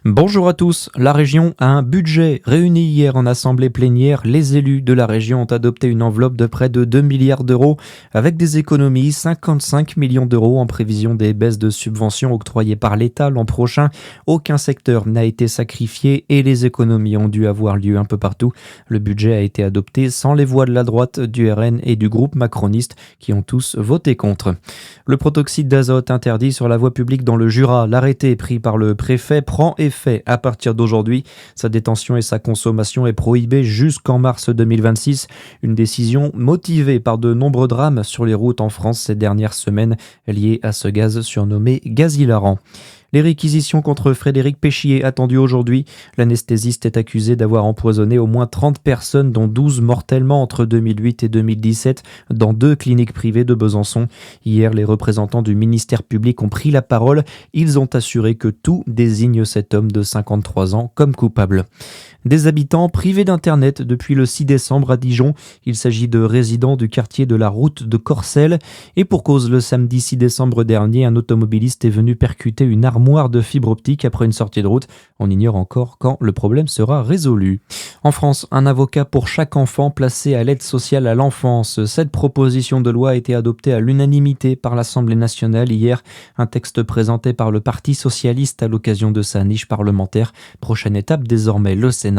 Bonjour à tous. La région a un budget. Réuni hier en assemblée plénière, les élus de la région ont adopté une enveloppe de près de 2 milliards d'euros avec des économies, 55 millions d'euros en prévision des baisses de subventions octroyées par l'État l'an prochain. Aucun secteur n'a été sacrifié et les économies ont dû avoir lieu un peu partout. Le budget a été adopté sans les voix de la droite, du RN et du groupe macroniste qui ont tous voté contre. Le protoxyde d'azote interdit sur la voie publique dans le Jura. L'arrêté pris par le préfet prend effet à partir d'aujourd'hui. Sa détention et sa consommation est prohibée jusqu'en mars 2026. Une décision motivée par de nombreux drames sur les routes en France ces dernières semaines liés à ce gaz surnommé gaz hilarant. Les réquisitions contre Frédéric Péchier attendues aujourd'hui. L'anesthésiste est accusé d'avoir empoisonné au moins 30 personnes, dont 12 mortellement entre 2008 et 2017, dans 2 cliniques privées de Besançon. Hier, les représentants du ministère public ont pris la parole. Ils ont assuré que tout désigne cet homme de 53 ans comme coupable. Des habitants privés d'Internet depuis le 6 décembre à Dijon. Il s'agit de résidents du quartier de la Route de Corcelles. Et pour cause, le samedi 6 décembre dernier, un automobiliste est venu percuter une armoire de fibre optique après une sortie de route. On ignore encore quand le problème sera résolu. En France, un avocat pour chaque enfant placé à l'aide sociale à l'enfance. Cette proposition de loi a été adoptée à l'unanimité par l'Assemblée nationale hier. Un texte présenté par le Parti socialiste à l'occasion de sa niche parlementaire. Prochaine étape désormais, le Sénat.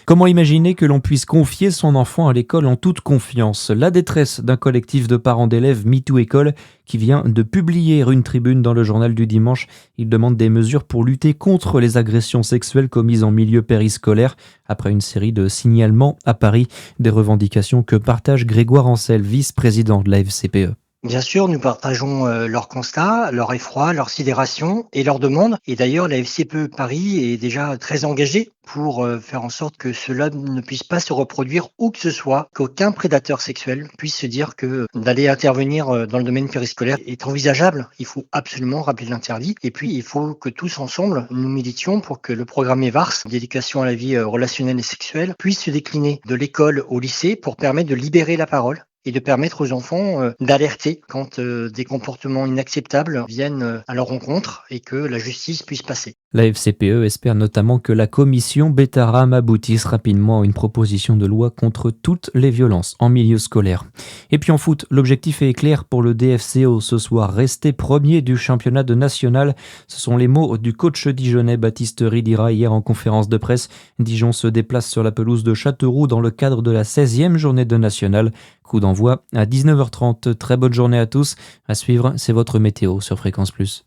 Comment imaginer que l'on puisse confier son enfant à l'école en toute confiance ? La détresse d'un collectif de parents d'élèves MeToo École qui vient de publier une tribune dans le journal du dimanche. Il demande des mesures pour lutter contre les agressions sexuelles commises en milieu périscolaire après une série de signalements à Paris, des revendications que partage Grégoire Ancel, vice-président de la FCPE. Bien sûr, nous partageons leur constat, leur effroi, leur sidération et leurs demandes. Et d'ailleurs, la FCPE Paris est déjà très engagée pour faire en sorte que cela ne puisse pas se reproduire où que ce soit, qu'aucun prédateur sexuel puisse se dire que d'aller intervenir dans le domaine périscolaire est envisageable. Il faut absolument rappeler l'interdit. Et puis, il faut que tous ensemble, nous militions pour que le programme EVARS, d'éducation à la vie relationnelle et sexuelle, puisse se décliner de l'école au lycée pour permettre de libérer la parole et de permettre aux enfants d'alerter quand des comportements inacceptables viennent à leur rencontre et que la justice puisse passer. La FCPE espère notamment que la commission Betaram aboutisse rapidement à une proposition de loi contre toutes les violences en milieu scolaire. Et puis en foot, l'objectif est clair pour le DFCO ce soir, rester premier du championnat de national. Ce sont les mots du coach dijonnais Baptiste Ridira hier en conférence de presse. Dijon se déplace sur la pelouse de Châteauroux dans le cadre de la 16e journée de national. Coup d'envoi à 19h30. Très bonne journée à tous. À suivre, c'est votre météo sur Fréquence Plus.